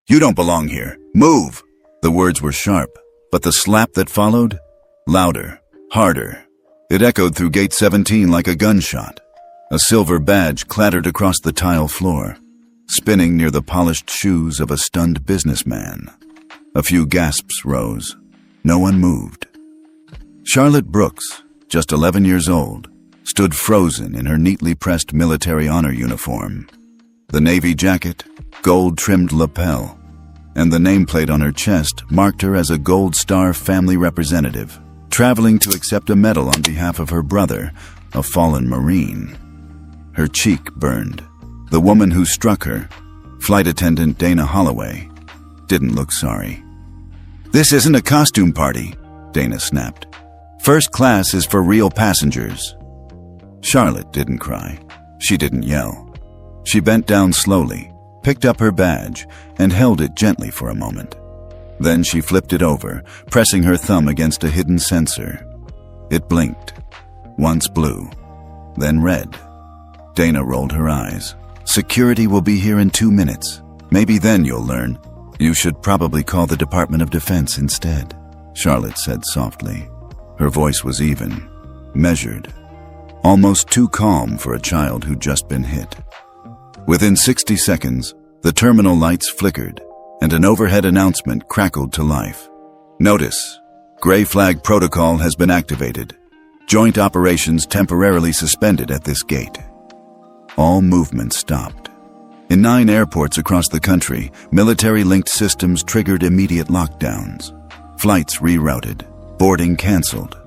"You don't belong here. Move!" The words were sharp, but the slap that followed? Louder, harder. It echoed through Gate 17 like a gunshot. A silver badge clattered across the tile floor, spinning near the polished shoes of a stunned businessman. A few gasps rose. No one moved. Charlotte Brooks, just 11 years old, stood frozen in her neatly pressed military honor uniform. The navy jacket, gold-trimmed lapel, and the nameplate on her chest marked her as a Gold Star family representative, traveling to accept a medal on behalf of her brother, a fallen Marine. Her cheek burned. The woman who struck her, flight attendant Dana Holloway, didn't look sorry. "This isn't a costume party," Dana snapped. "First class is for real passengers." Charlotte didn't cry. She didn't yell. She bent down slowly, picked up her badge, and held it gently for a moment. Then she flipped it over, pressing her thumb against a hidden sensor. It blinked, once blue, then red. Dana rolled her eyes. "Security will be here in 2 minutes. Maybe then you'll learn. You should probably call the Department of Defense instead," Charlotte said softly. Her voice was even, measured, almost too calm for a child who'd just been hit. Within 60 seconds, the terminal lights flickered, and an overhead announcement crackled to life. "Notice, Gray Flag Protocol has been activated. Joint operations temporarily suspended at this gate." All movement stopped. In 9 airports across the country, military-linked systems triggered immediate lockdowns. Flights rerouted, boarding canceled.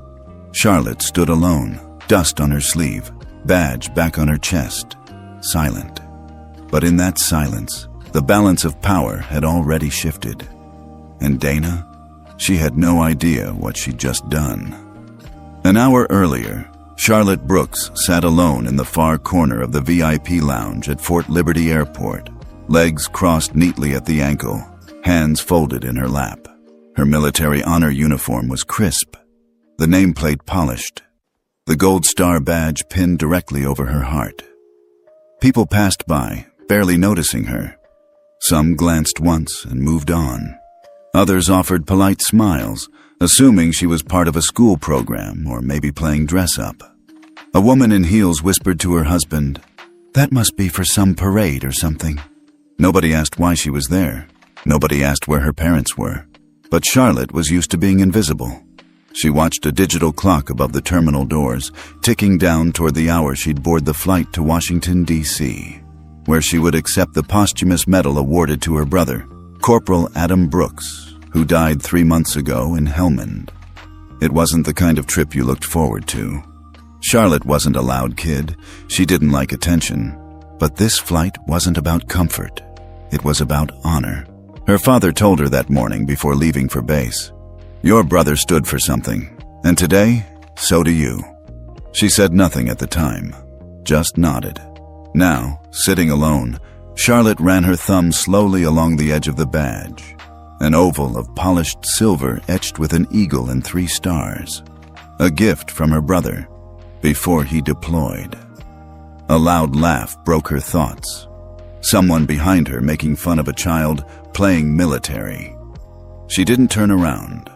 Charlotte stood alone, dust on her sleeve, badge back on her chest, silent. But in that silence, the balance of power had already shifted. And Dana? She had no idea what she'd just done. An hour earlier, Charlotte Brooks sat alone in the far corner of the VIP lounge at Fort Liberty Airport, legs crossed neatly at the ankle, hands folded in her lap. Her military honor uniform was crisp, the nameplate polished, the Gold Star badge pinned directly over her heart. People passed by, barely noticing her. Some glanced once and moved on. Others offered polite smiles, assuming she was part of a school program or maybe playing dress-up. A woman in heels whispered to her husband, "That must be for some parade or something." Nobody asked why she was there. Nobody asked where her parents were. But Charlotte was used to being invisible. She watched a digital clock above the terminal doors, ticking down toward the hour she'd board the flight to Washington, D.C., where she would accept the posthumous medal awarded to her brother, Corporal Adam Brooks, who died 3 months ago in Helmand. It wasn't the kind of trip you looked forward to. Charlotte wasn't a loud kid. She didn't like attention. But this flight wasn't about comfort. It was about honor. Her father told her that morning before leaving for base, "Your brother stood for something, and today, so do you." She said nothing at the time, just nodded. Now, sitting alone, Charlotte ran her thumb slowly along the edge of the badge, an oval of polished silver etched with an eagle and 3 stars, a gift from her brother before he deployed. A loud laugh broke her thoughts. Someone behind her making fun of a child playing military. She didn't turn around.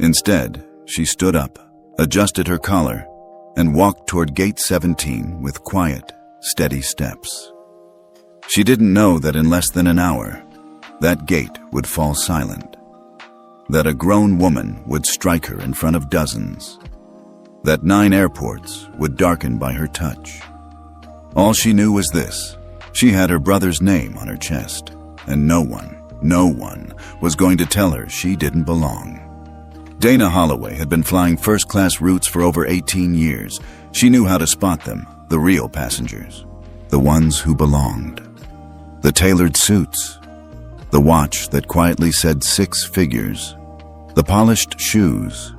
Instead, she stood up, adjusted her collar, and walked toward Gate 17 with quiet, steady steps. She didn't know that in less than an hour, that gate would fall silent, that a grown woman would strike her in front of dozens, that 9 airports would darken by her touch. All she knew was this: she had her brother's name on her chest, and no one was going to tell her she didn't belong. Dana Holloway had been flying first-class routes for over 18 years. She knew how to spot them, the real passengers, the ones who belonged. The tailored suits, the watch that quietly said 6 figures, the polished shoes,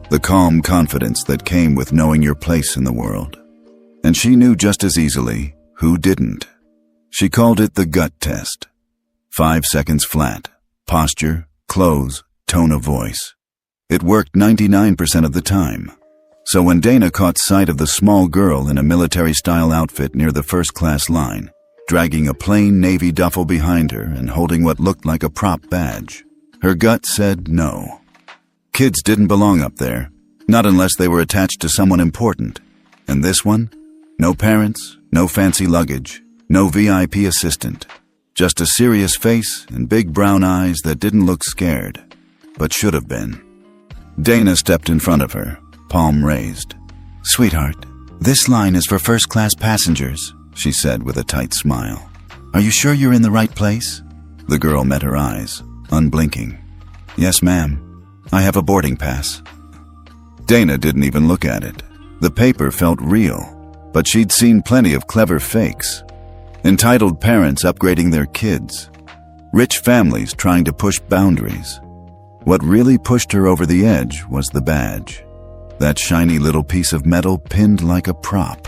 the calm confidence that came with knowing your place in the world. And she knew just as easily who didn't. She called it the gut test. 5 seconds flat, posture, clothes, tone of voice. It worked 99% of the time. So when Dana caught sight of the small girl in a military-style outfit near the first-class line, dragging a plain navy duffel behind her and holding what looked like a prop badge. Her gut said no. Kids didn't belong up there, not unless they were attached to someone important. And this one? No parents, no fancy luggage, no VIP assistant. Just a serious face and big brown eyes that didn't look scared, but should have been. Dana stepped in front of her, palm raised. "Sweetheart, this line is for first-class passengers," she said with a tight smile. "Are you sure you're in the right place?" The girl met her eyes, unblinking. "Yes, ma'am. I have a boarding pass." Dana didn't even look at it. The paper felt real, but she'd seen plenty of clever fakes. Entitled parents upgrading their kids. Rich families trying to push boundaries. What really pushed her over the edge was the badge. That shiny little piece of metal pinned like a prop.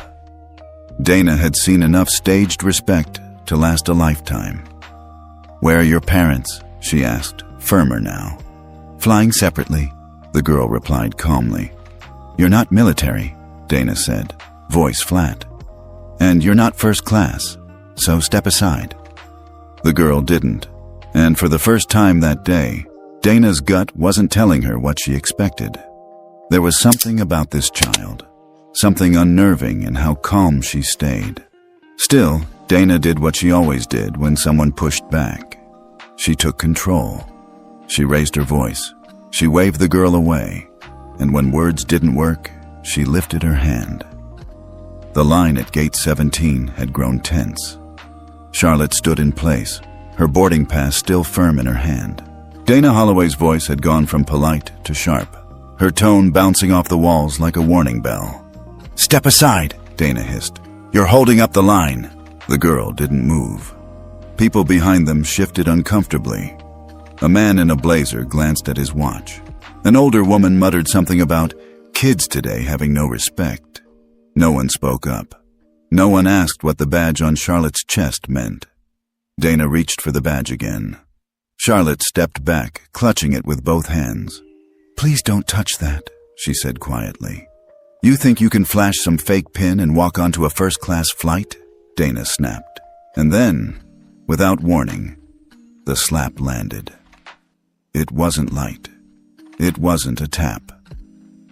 Dana had seen enough staged respect to last a lifetime. "Where are your parents?" she asked, firmer now. "Flying separately," the girl replied calmly. "You're not military," Dana said, voice flat. "And you're not first class, so step aside." The girl didn't, and for the first time that day, Dana's gut wasn't telling her what she expected. There was something about this child, something unnerving in how calm she stayed. Still, Dana did what she always did when someone pushed back. She took control. She raised her voice. She waved the girl away, and when words didn't work, she lifted her hand. The line at Gate 17 had grown tense. Charlotte stood in place, her boarding pass still firm in her hand. Dana Holloway's voice had gone from polite to sharp, her tone bouncing off the walls like a warning bell. "Step aside," Dana hissed. "You're holding up the line." The girl didn't move. People behind them shifted uncomfortably. A man in a blazer glanced at his watch. An older woman muttered something about kids today having no respect. No one spoke up. No one asked what the badge on Charlotte's chest meant. Dana reached for the badge again. Charlotte stepped back, clutching it with both hands. "Please don't touch that," she said quietly. "You think you can flash some fake pin and walk onto a first-class flight?" Dana snapped. And then, without warning, the slap landed. It wasn't light. It wasn't a tap.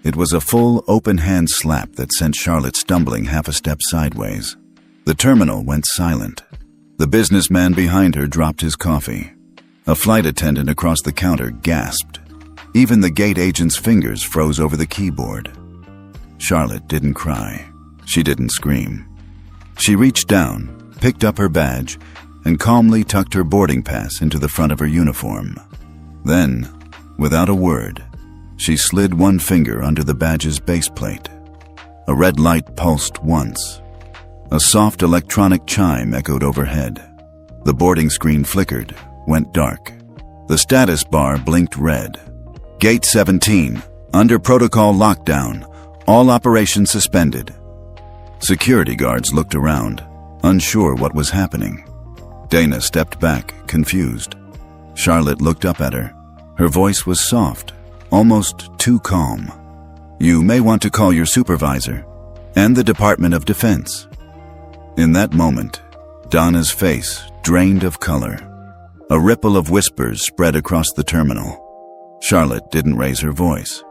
It was a full, open-hand slap that sent Charlotte stumbling half a step sideways. The terminal went silent. The businessman behind her dropped his coffee. A flight attendant across the counter gasped. Even the gate agent's fingers froze over the keyboard. Charlotte didn't cry. She didn't scream. She reached down, picked up her badge, and calmly tucked her boarding pass into the front of her uniform. Then, without a word, she slid one finger under the badge's baseplate. A red light pulsed once. A soft electronic chime echoed overhead. The boarding screen flickered, went dark. The status bar blinked red. Gate 17, under protocol lockdown, all operations suspended. Security guards looked around, unsure what was happening. Dana stepped back, confused. Charlotte looked up at her. Her voice was soft, almost too calm. "You may want to call your supervisor and the Department of Defense." In that moment, Donna's face drained of color. A ripple of whispers spread across the terminal. Charlotte didn't raise her voice.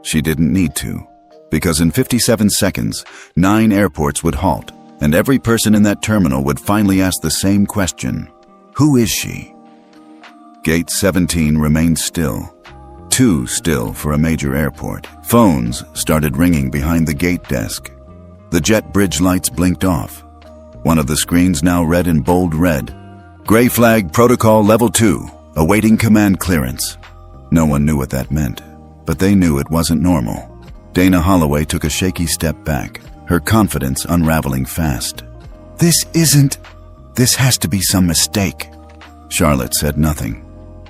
She didn't need to, because in 57 seconds, 9 airports would halt, and every person in that terminal would finally ask the same question: who is she? Gate 17 remained still. Too still for a major airport. Phones started ringing behind the gate desk. The jet bridge lights blinked off. One of the screens now read in bold red, "Gray flag protocol level 2, awaiting command clearance." No one knew what that meant, but they knew it wasn't normal. Dana Holloway took a shaky step back, her confidence unraveling fast. This has to be some mistake." Charlotte said nothing.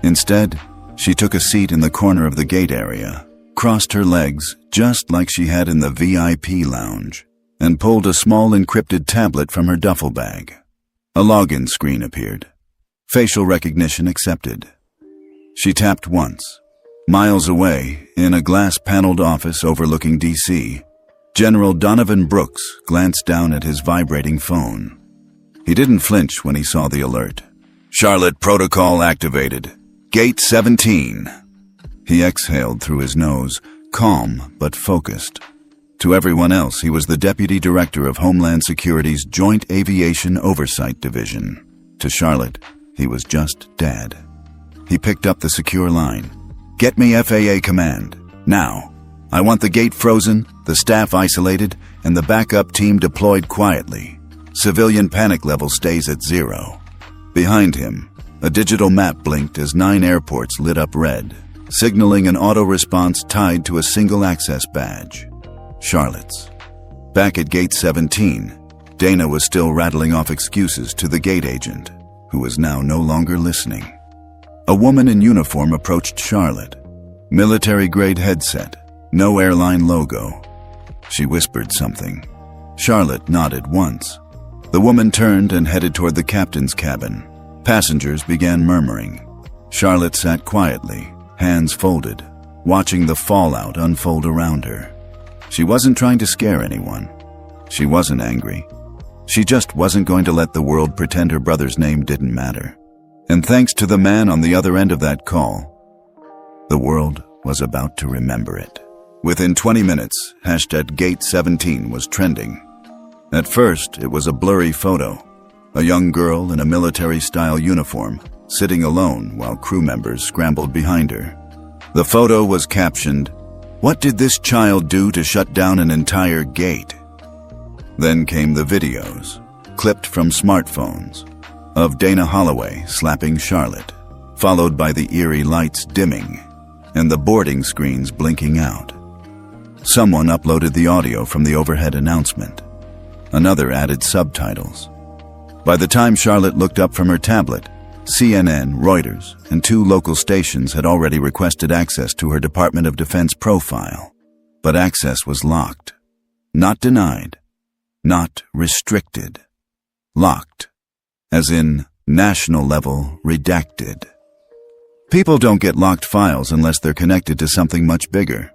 Instead, she took a seat in the corner of the gate area, crossed her legs just like she had in the VIP lounge, and pulled a small encrypted tablet from her duffel bag. A login screen appeared. Facial recognition accepted. She tapped once. Miles away, in a glass-paneled office overlooking D.C., General Donovan Brooks glanced down at his vibrating phone. He didn't flinch when he saw the alert. Charlotte protocol activated. Gate 17. He exhaled through his nose, calm but focused. To everyone else, he was the Deputy Director of Homeland Security's Joint Aviation Oversight Division. To Charlotte, he was just Dad. He picked up the secure line. Get me FAA command. Now. I want the gate frozen, the staff isolated, and the backup team deployed quietly. Civilian panic level stays at 0. Behind him, a digital map blinked as 9 airports lit up red, signaling an auto-response tied to a single access badge. Charlotte's. Back at Gate 17, Dana was still rattling off excuses to the gate agent, who was now no longer listening. A woman in uniform approached Charlotte. Military-grade headset, no airline logo. She whispered something. Charlotte nodded once. The woman turned and headed toward the captain's cabin. Passengers began murmuring. Charlotte sat quietly, hands folded, watching the fallout unfold around her. She wasn't trying to scare anyone. She wasn't angry. She just wasn't going to let the world pretend her brother's name didn't matter. And thanks to the man on the other end of that call, the world was about to remember it. Within 20 minutes, #Gate17 was trending. At first, it was a blurry photo. A young girl in a military-style uniform, sitting alone while crew members scrambled behind her. The photo was captioned, "What did this child do to shut down an entire gate?" Then came the videos, clipped from smartphones, of Dana Holloway slapping Charlotte, followed by the eerie lights dimming and the boarding screens blinking out. Someone uploaded the audio from the overhead announcement. Another added subtitles. By the time Charlotte looked up from her tablet, CNN, Reuters, and 2 local stations had already requested access to her Department of Defense profile. But access was locked. Not denied. Not restricted. Locked. As in, national level redacted. People don't get locked files unless they're connected to something much bigger.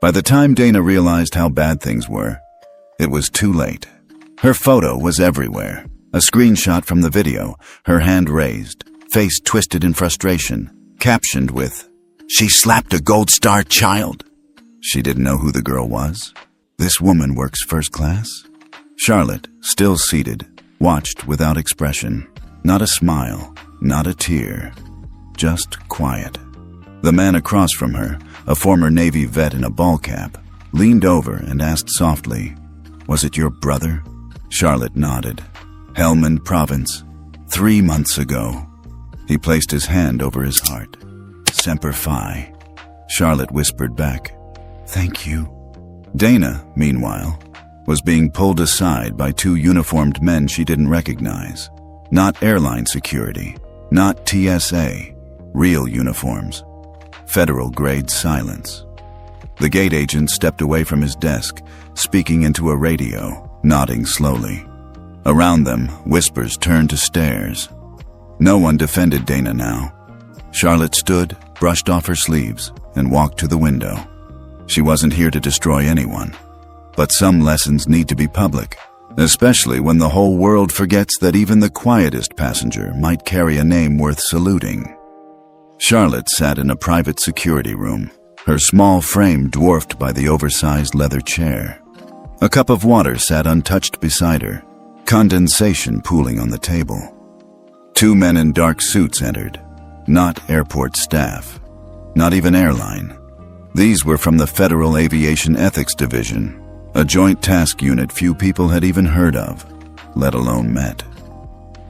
By the time Dana realized how bad things were, it was too late. Her photo was everywhere. A screenshot from the video, her hand raised, face twisted in frustration, captioned with, "She slapped a Gold Star child." She didn't know who the girl was. This woman works first class? Charlotte, still seated, watched without expression. Not a smile, not a tear. Just quiet. The man across from her, a former Navy vet in a ball cap, leaned over and asked softly, "Was it your brother?" Charlotte nodded. "Helmand Province, 3 months ago." He placed his hand over his heart. "Semper Fi." Charlotte whispered back, "Thank you." Dana, meanwhile, was being pulled aside by 2 uniformed men she didn't recognize. Not airline security, not TSA, real uniforms. Federal-grade silence. The gate agent stepped away from his desk, speaking into a radio, nodding slowly. Around them, whispers turned to stares. No one defended Dana now. Charlotte stood, brushed off her sleeves, and walked to the window. She wasn't here to destroy anyone. But some lessons need to be public, especially when the whole world forgets that even the quietest passenger might carry a name worth saluting. Charlotte sat in a private security room, her small frame dwarfed by the oversized leather chair. A cup of water sat untouched beside her, condensation pooling on the table. 2 men in dark suits entered, not airport staff, not even airline. These were from the Federal Aviation Ethics Division, a joint task unit few people had even heard of, let alone met.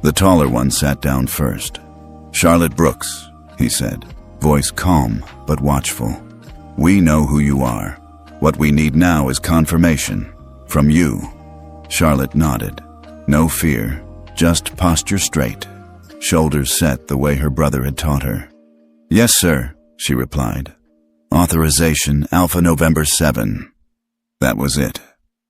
The taller one sat down first. "Charlotte Brooks," he said, voice calm but watchful. "We know who you are. What we need now is confirmation. From you." Charlotte nodded. No fear, just posture straight, shoulders set the way her brother had taught her. "Yes, sir," she replied. "Authorization Alpha November 7. That was it.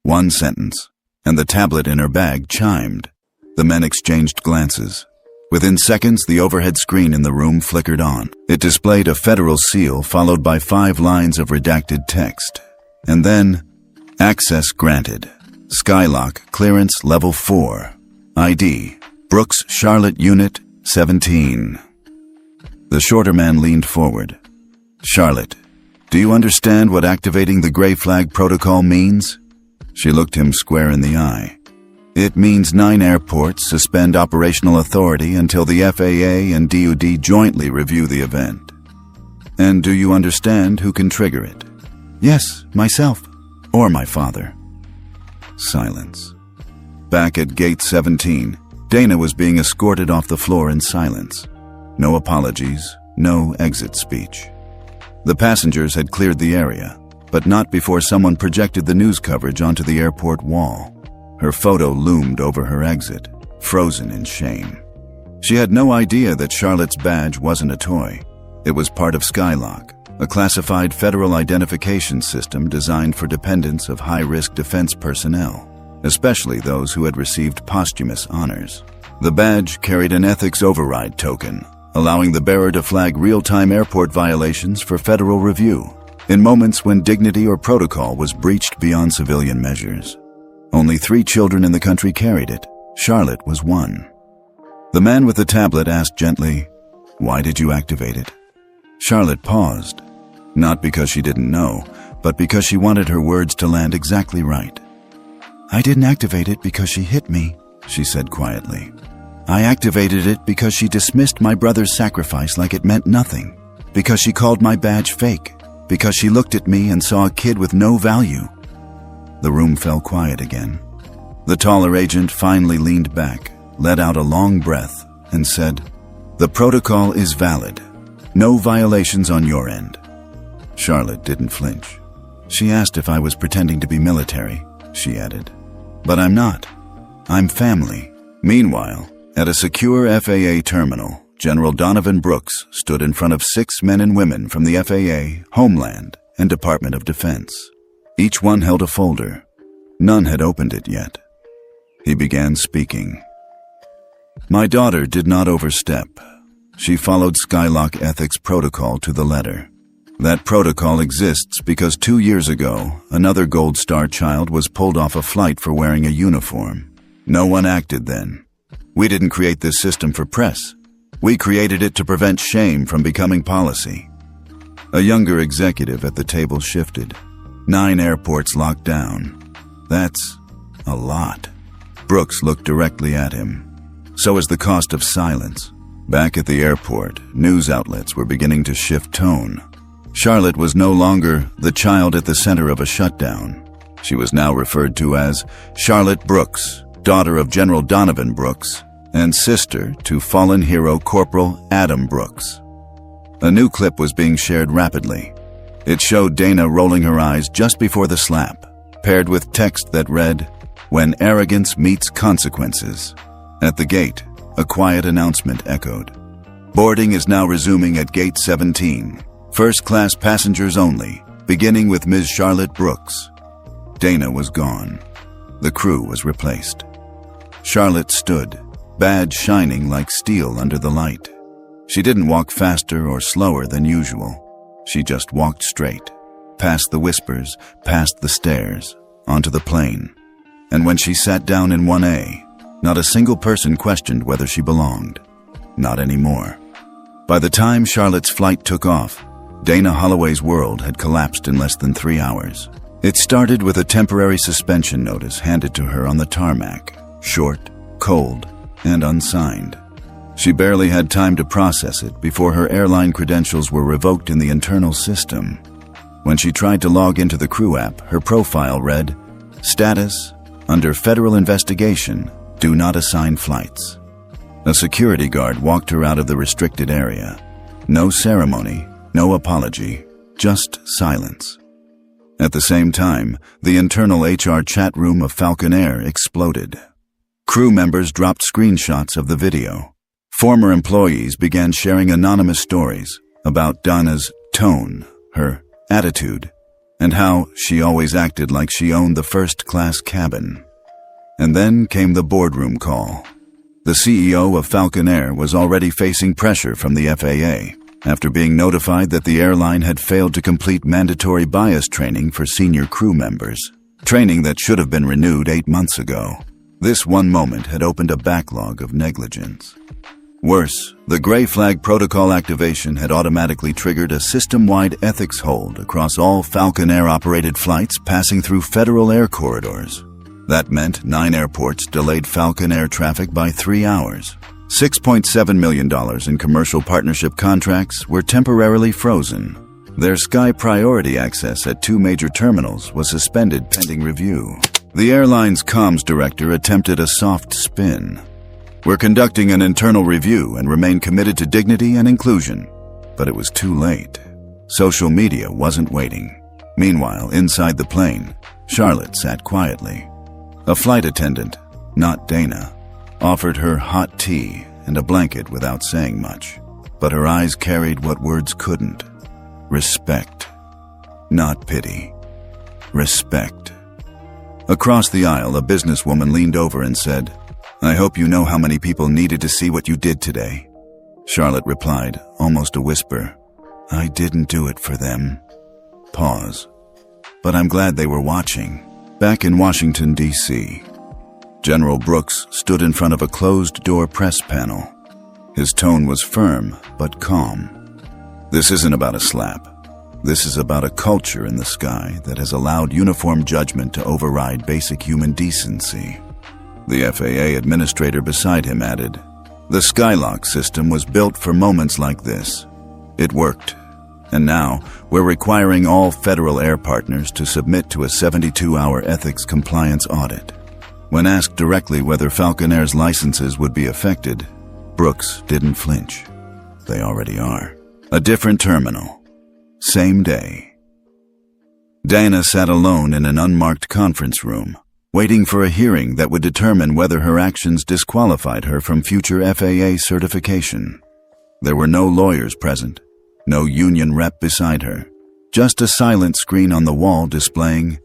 1 sentence, and the tablet in her bag chimed. The men exchanged glances. Within seconds, the overhead screen in the room flickered on. It displayed a federal seal followed by 5 lines of redacted text. And then, access granted. Skylock clearance level 4. ID Brooks, Charlotte, Unit 17. The shorter man leaned forward. Charlotte, do you understand what activating the gray flag protocol means? She looked him square in the eye. It means 9 airports suspend operational authority until the FAA and DoD jointly review the event. And do you understand who can trigger it? Yes, myself. Or my father. Silence. Back at Gate 17, Dana was being escorted off the floor in silence. No apologies, no exit speech. The passengers had cleared the area, but not before someone projected the news coverage onto the airport wall. Her photo loomed over her exit, frozen in shame. She had no idea that Charlotte's badge wasn't a toy. It was part of Skylock, a classified federal identification system designed for dependents of high-risk defense personnel, especially those who had received posthumous honors. The badge carried an ethics override token, allowing the bearer to flag real-time airport violations for federal review, in moments when dignity or protocol was breached beyond civilian measures. Only 3 children in the country carried it. Charlotte was one. The man with the tablet asked gently, "Why did you activate it?" Charlotte paused, not because she didn't know, but because she wanted her words to land exactly right. "I didn't activate it because she hit me," she said quietly. "I activated it because she dismissed my brother's sacrifice like it meant nothing, because she called my badge fake, because she looked at me and saw a kid with no value." The room fell quiet again. The taller agent finally leaned back, let out a long breath, and said, "The protocol is valid. No violations on your end." Charlotte didn't flinch. "She asked if I was pretending to be military," she added. "But I'm not. I'm family." Meanwhile, at a secure FAA terminal, General Donovan Brooks stood in front of 6 men and women from the FAA, Homeland, and Department of Defense. Each one held a folder. None had opened it yet. He began speaking. "My daughter did not overstep. She followed Skylock ethics protocol to the letter. That protocol exists because 2 years ago, another Gold Star child was pulled off a flight for wearing a uniform. No one acted then. We didn't create this system for press. We created it to prevent shame from becoming policy." A younger executive at the table shifted. 9 airports locked down. That's a lot. Brooks looked directly at him. So is the cost of silence. Back at the airport, news outlets were beginning to shift tone. Charlotte was no longer the child at the center of a shutdown. She was now referred to as Charlotte Brooks, daughter of General Donovan Brooks, and sister to fallen hero Corporal Adam Brooks. A new clip was being shared rapidly. It showed Dana rolling her eyes just before the slap, paired with text that read, "When arrogance meets consequences." At the gate, a quiet announcement echoed. "Boarding is now resuming at Gate 17. First-class passengers only, beginning with Ms. Charlotte Brooks." Dana was gone. The crew was replaced. Charlotte stood, badge shining like steel under the light. She didn't walk faster or slower than usual. She just walked straight, past the whispers, past the stairs, onto the plane. And when she sat down in 1A, not a single person questioned whether she belonged. Not anymore. By the time Charlotte's flight took off, Dana Holloway's world had collapsed in less than 3 hours. It started with a temporary suspension notice handed to her on the tarmac, short, cold, and unsigned. She barely had time to process it before her airline credentials were revoked in the internal system. When she tried to log into the crew app, her profile read, "Status, under federal investigation, do not assign flights." A security guard walked her out of the restricted area. No ceremony, no apology, just silence. At the same time, the internal HR chat room of Falcon Air exploded. Crew members dropped screenshots of the video. Former employees began sharing anonymous stories about Donna's tone, her attitude, and how she always acted like she owned the first-class cabin. And then came the boardroom call. The CEO of Falcon Air was already facing pressure from the FAA after being notified that the airline had failed to complete mandatory bias training for senior crew members, training that should have been renewed 8 months ago. This one moment had opened a backlog of negligence. Worse, the gray flag protocol activation had automatically triggered a system-wide ethics hold across all Falcon Air-operated flights passing through federal air corridors. That meant 9 airports delayed Falcon Air traffic by 3 hours. $6.7 million in commercial partnership contracts were temporarily frozen. Their Sky Priority access at 2 major terminals was suspended pending review. The airline's comms director attempted a soft spin. "We're conducting an internal review and remain committed to dignity and inclusion." But it was too late. Social media wasn't waiting. Meanwhile, inside the plane, Charlotte sat quietly. A flight attendant, not Dana, offered her hot tea and a blanket without saying much. But her eyes carried what words couldn't. Respect. Not pity. Respect. Across the aisle, a businesswoman leaned over and said, "I hope you know how many people needed to see what you did today." Charlotte replied, almost a whisper, "I didn't do it for them." Pause. "But I'm glad they were watching." Back in Washington, D.C., General Brooks stood in front of a closed-door press panel. His tone was firm, but calm. "This isn't about a slap. This is about a culture in the sky that has allowed uniform judgment to override basic human decency." The FAA administrator beside him added, "The Skylock system was built for moments like this. It worked. And now, we're requiring all federal air partners to submit to a 72-hour ethics compliance audit." When asked directly whether Falcon Air's licenses would be affected, Brooks didn't flinch. They already are. A different terminal. Same day. Dana sat alone in an unmarked conference room, waiting for a hearing that would determine whether her actions disqualified her from future FAA certification. There were no lawyers present, no union rep beside her, just a silent screen on the wall displaying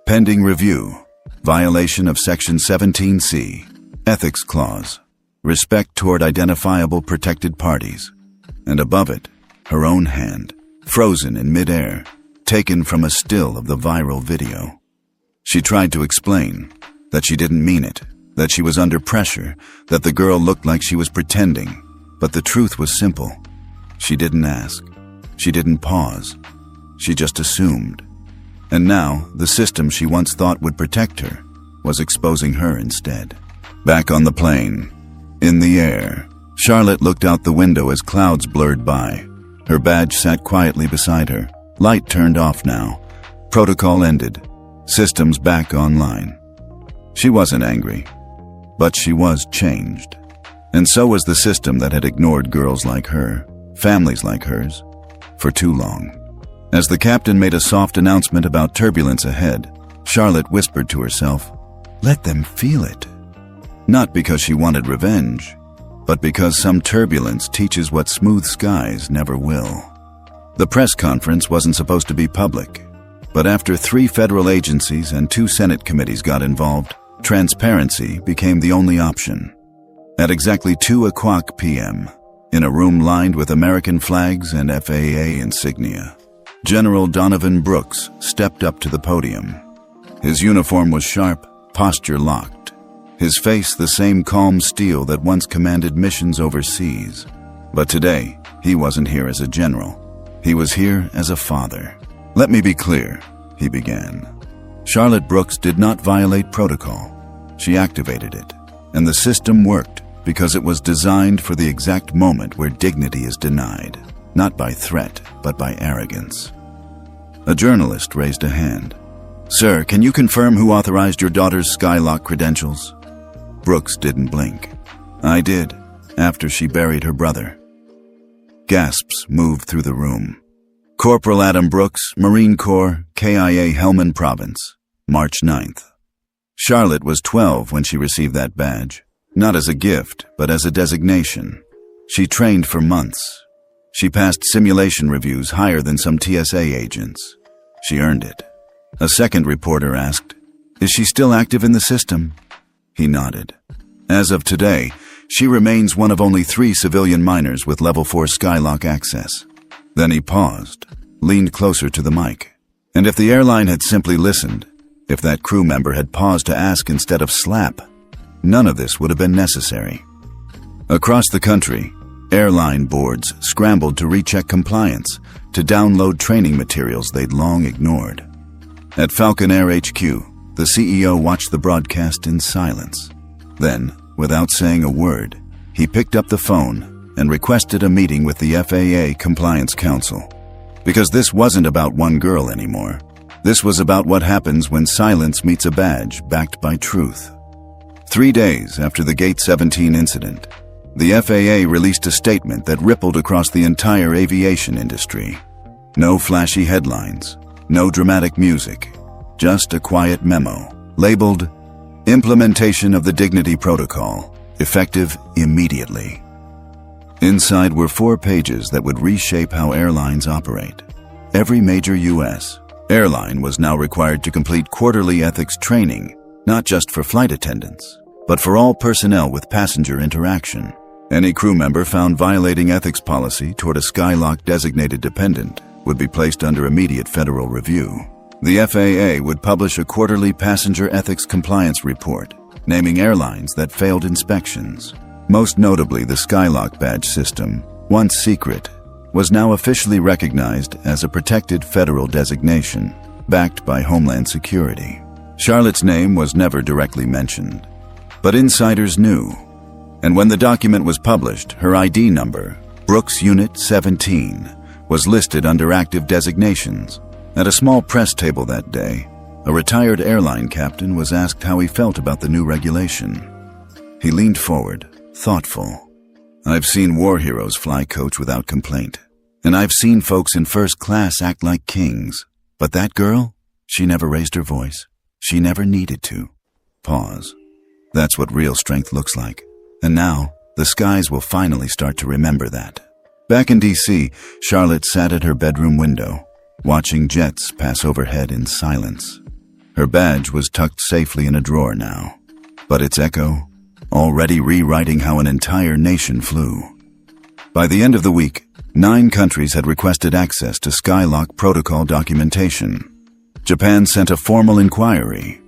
"Pending review, violation of Section 17C, Ethics Clause, respect toward identifiable protected parties," and above it, her own hand, frozen in midair, taken from a still of the viral video. She tried to explain that she didn't mean it, that she was under pressure, that the girl looked like she was pretending, but the truth was simple. She didn't ask. She didn't pause. She just assumed. And now, the system she once thought would protect her was exposing her instead. Back on the plane, in the air, Charlotte looked out the window as clouds blurred by. Her badge sat quietly beside her. Light turned off now. Protocol ended. Systems back online. She wasn't angry, but she was changed. And so was the system that had ignored girls like her, families like hers, for too long. As the captain made a soft announcement about turbulence ahead, Charlotte whispered to herself, "Let them feel it." Not because she wanted revenge, but because some turbulence teaches what smooth skies never will. The press conference wasn't supposed to be public, but after 3 federal agencies and 2 Senate committees got involved, transparency became the only option. At exactly 2:00 p.m., in a room lined with American flags and FAA insignia, General Donovan Brooks stepped up to the podium. His uniform was sharp, posture locked. His face the same calm steel that once commanded missions overseas. But today, he wasn't here as a general. He was here as a father. "Let me be clear," he began. Charlotte Brooks did not violate protocol. She activated it, and the system worked because it was designed for the exact moment where dignity is denied, not by threat, but by arrogance. A journalist raised a hand. "Sir, can you confirm who authorized your daughter's Skylock credentials?" Brooks didn't blink. "I did, after she buried her brother." Gasps moved through the room. Corporal Adam Brooks, Marine Corps, KIA Helmand Province, March 9th. Charlotte was 12 when she received that badge, not as a gift, but as a designation. She trained for months. She passed simulation reviews higher than some TSA agents. She earned it. A second reporter asked, "Is she still active in the system?" He nodded. As of today, she remains one of only 3 civilian miners with Level 4 Skylock access. Then he paused, leaned closer to the mic. And if the airline had simply listened, if that crew member had paused to ask instead of slap, none of this would have been necessary. Across the country, airline boards scrambled to recheck compliance, to download training materials they'd long ignored. At Falcon Air HQ, the CEO watched the broadcast in silence. Then, without saying a word, he picked up the phone and requested a meeting with the FAA Compliance Council. Because this wasn't about one girl anymore. This was about what happens when silence meets a badge backed by truth. 3 days after the Gate 17 incident, the FAA released a statement that rippled across the entire aviation industry. No flashy headlines, no dramatic music, just a quiet memo labeled Implementation of the Dignity Protocol, effective immediately. Inside were 4 pages that would reshape how airlines operate. Every major U.S. airline was now required to complete quarterly ethics training, not just for flight attendants, but for all personnel with passenger interaction. Any crew member found violating ethics policy toward a Skylock-designated dependent would be placed under immediate federal review. The FAA would publish a quarterly passenger ethics compliance report, naming airlines that failed inspections. Most notably, the Skylock badge system, once secret, was now officially recognized as a protected federal designation, backed by Homeland Security. Charlotte's name was never directly mentioned, but insiders knew. And when the document was published, her ID number, Brooks Unit 17, was listed under active designations. At a small press table that day, a retired airline captain was asked how he felt about the new regulation. He leaned forward, thoughtful. I've seen war heroes fly coach without complaint, and I've seen folks in first class act like kings. But that girl, she never raised her voice. She never needed to. Pause. That's what real strength looks like. And now, the skies will finally start to remember that. Back in D.C., Charlotte sat at her bedroom window, watching jets pass overhead in silence. Her badge was tucked safely in a drawer now, but its echo, already rewriting how an entire nation flew. By the end of the week, 9 countries had requested access to Skylock protocol documentation. Japan sent a formal inquiry.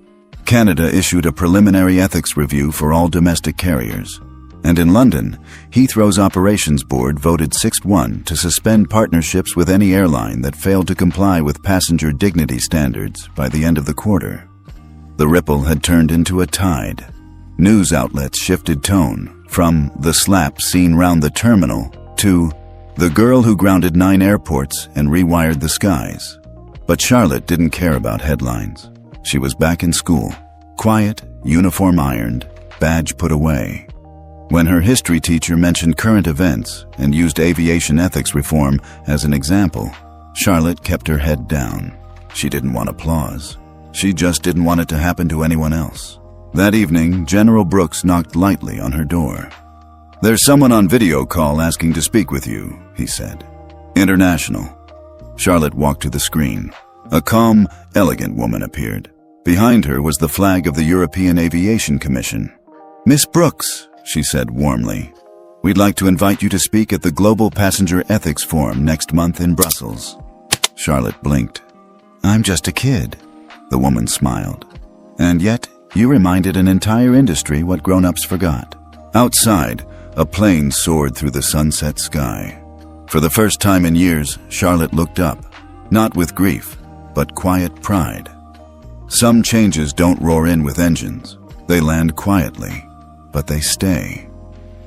Canada issued a preliminary ethics review for all domestic carriers. And in London, Heathrow's operations board voted 6-1 to suspend partnerships with any airline that failed to comply with passenger dignity standards by the end of the quarter. The ripple had turned into a tide. News outlets shifted tone from the slap seen round the terminal to the girl who grounded 9 airports and rewired the skies. But Charlotte didn't care about headlines. She was back in school, quiet, uniform ironed, badge put away. When her history teacher mentioned current events and used aviation ethics reform as an example, Charlotte kept her head down. She didn't want applause. She just didn't want it to happen to anyone else. That evening, General Brooks knocked lightly on her door. "There's someone on video call asking to speak with you," he said. "International." Charlotte walked to the screen. A calm, elegant woman appeared. Behind her was the flag of the European Aviation Commission. "Miss Brooks," she said warmly, "we'd like to invite you to speak at the Global Passenger Ethics Forum next month in Brussels." Charlotte blinked. "I'm just a kid," the woman smiled. "And yet, you reminded an entire industry what grown-ups forgot." Outside, a plane soared through the sunset sky. For the first time in years, Charlotte looked up, not with grief, but quiet pride. Some changes don't roar in with engines. They land quietly, but they stay.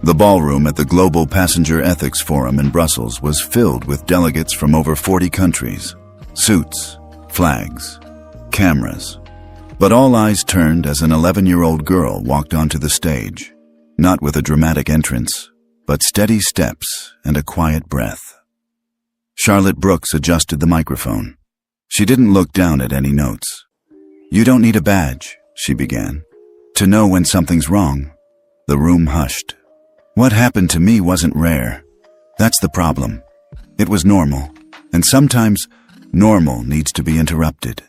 The ballroom at the Global Passenger Ethics Forum in Brussels was filled with delegates from over 40 countries. Suits, flags, cameras. But all eyes turned as an 11-year-old girl walked onto the stage, not with a dramatic entrance, but steady steps and a quiet breath. Charlotte Brooks adjusted the microphone. She didn't look down at any notes. "You don't need a badge," she began, "to know when something's wrong." The room hushed. "What happened to me wasn't rare. That's the problem. It was normal, and sometimes normal needs to be interrupted."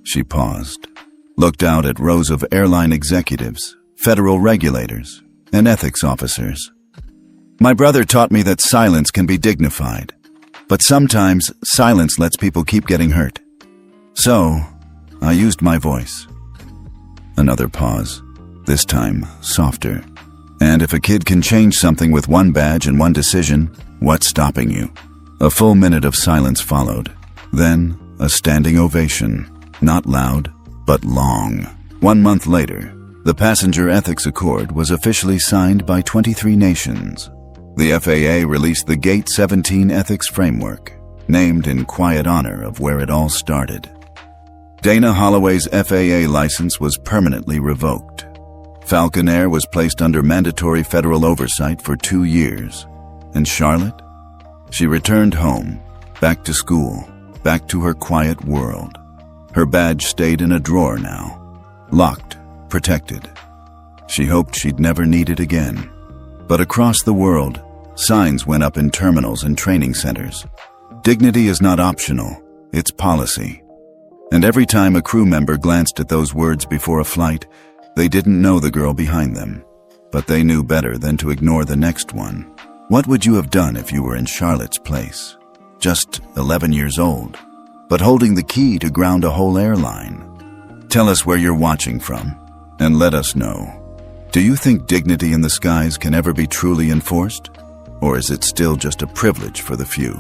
She paused, looked out at rows of airline executives, federal regulators, and ethics officers. "My brother taught me that silence can be dignified, but sometimes silence lets people keep getting hurt. So, I used my voice." Another pause. this time softer. And if a kid can change something with one badge and one decision, what's stopping you? A full minute of silence followed. Then, a standing ovation. Not loud, but long. 1 month later, the Passenger Ethics Accord was officially signed by 23 nations. The FAA released the Gate 17 Ethics Framework, named in quiet honor of where it all started. Dana Holloway's FAA license was permanently revoked. Falcon Air was placed under mandatory federal oversight for 2 years. And Charlotte? She returned home, back to school, back to her quiet world. Her badge stayed in a drawer now, locked, protected. She hoped she'd never need it again. But across the world, signs went up in terminals and training centers. Dignity is not optional, it's policy. And every time a crew member glanced at those words before a flight, they didn't know the girl behind them. But they knew better than to ignore the next one. What would you have done if you were in Charlotte's place? Just 11 years old, but holding the key to ground a whole airline. Tell us where you're watching from, and let us know. Do you think dignity in the skies can ever be truly enforced? Or is it still just a privilege for the few?